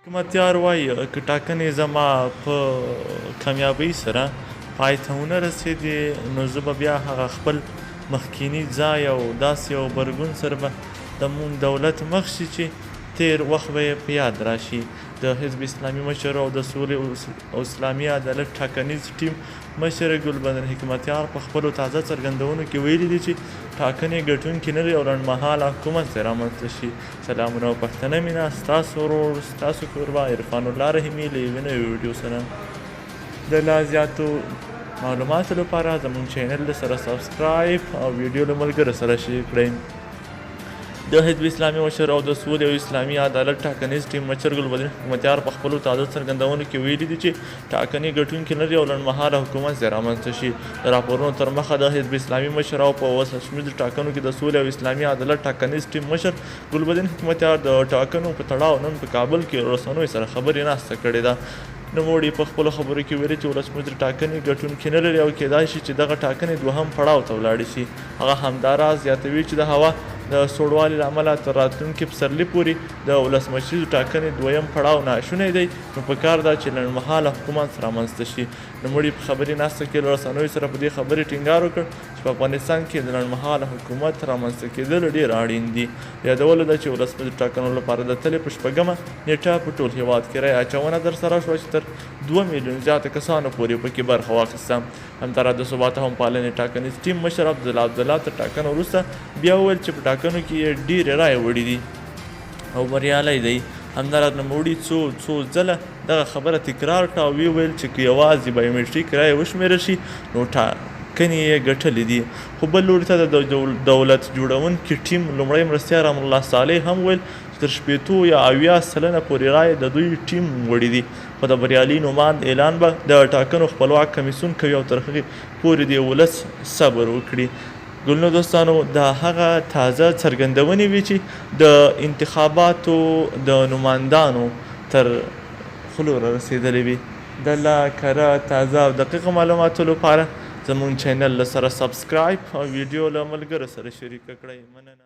حکمتیار وایي که ټاکنې زما په کامیابۍ سره پای ته ونه رسېدې نو زه به بیا هغه خپل مخکیني ځای او داسې یو غبرګون سره به د مونږ دولت مخ شي چې تېر وخت به یې په یاد راشي. د حزب اسلامي مشر او د سولې او اسلامي عدالت ټاکنیز ټیم مشر ګلبدین حکمتیار په خپلو تازه څرګندونو کې ویلي دي چې ټاکنې ګټونکي نه لري او لنډمهاله حکومت ځای رامنځته شي. سلامونه او پښتنه مینه، ستاسو ورور ستاسو کوربه عرفان الله رحیمي له یوې نوې ویډیو سره. د لا زیاتو معلوماتو لپاره زموږ چینل سره سبسکرایب او ویډیو له ملګرو سره شیر کړئ. د حزب اسلامي مشر او د سولې او اسلامي عدالت ټاکنیز ټیم مشر ګلبدین حکمتیار په خپلو تازه څرګندونو کې ویلي دي چې ټاکنې ګټونکي لري او لنډمهاله حکومت ځای رامنځته شي. د راپورونو تر مخه د حزب اسلامي مشر او په ولسمشریزو ټاکنو کې د سولې او اسلامي عدالت ټاکنیز ټیم مشر ګلبدین حکمتیار د ټاکنو په تړاو نن په کابل کې رسنیو سره خبرې ناسته کړې ده. نوموړي په خپلو خبرو کې ویلي چې ولسمشر ټاکنې ګټونکي نه لري او کیدای شي چې دغه ټاکنې دوهم پړاو ته ولاړې شي. هغه همداراز زیاتوي چې د هوا د سوړوالي له امله تر راتلونکي پسرلي پورې د ولسمشریزو ټاکنې دویم پړاو ناشونی دی نو پکار ده چې لنډمهاله حکومت رامنځته شي. نوموړي په خبري ناسته کې له رسنیو سره په دې خبرې ټینګار وکړ چې په افغانستان کې د لنډمهاله حکومت رامنځته کېدل ډېر اړین دي. یادولو ده چې ولسمشر ټاکنو لپاره د تلې په 6مه نیټه په ټول هېواد کې رایې اچونه ترسره شوه چې تر 2 میلیون زیاته کسانو پورې پکې برخه واخیسته. همداراز د ثبات او پالنې ټاکنیز ټیم مشر عبدالله تر ټاکنو وروسته بیا وویل چې په ټاکنو کې یې ډېرې رایې وړي دي او بریالی دی. همداراز نوموړي څو ځله دغه خبره تکرار کړه او ویل چې که یوازې بایومټریک رایې وشمېرل شي نو ټاکنې یې ګټلې دي. خو بل لوري ته د دولت جوړونکي ټیم لومړی مرستیال امان الله صالح هم ویل چې تر 80 یا 80 سلنه پورې رایې د دوی ټیم وړي دي. خو د بریالي نوماند اعلان به د ټاکنو خپلواک کمیسیون کوي او تر هغې پورې د ولس صبر وکړي. ګلنو دوستانو دا هغه تازه څرګندونې وي چې د انتخاباتو د نمایندانو تر خولو رسېدلې وي. د لا کره تازه او دقیقه معلوماتو لپاره زموږ چینل سره سبسکرایب او ویډیو له ملګرو سره شریکه کړئ. مننه.